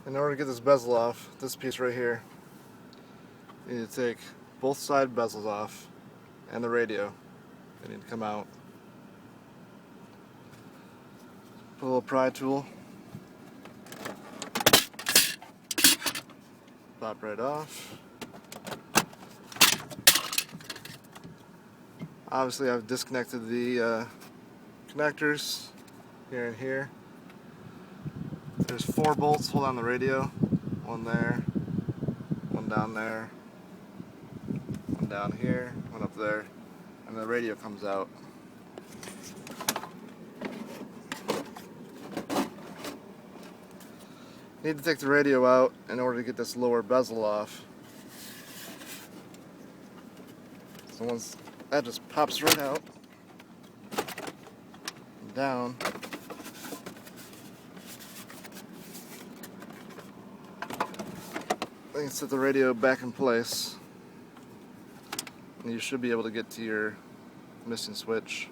In order to get this bezel off, this piece right here, you need to take both side bezels off and the radio. They need to come out. Put a little pry tool. Pop right off. Obviously I've disconnected the connectors here and here. There's 4 bolts hold on the radio. One there, one down there, one down here, one up there, and the radio comes out. You need to take the radio out in order to get this lower bezel off. So once that just pops right out, and down, then you set the radio back in place, and you should be able to get to your missing switch.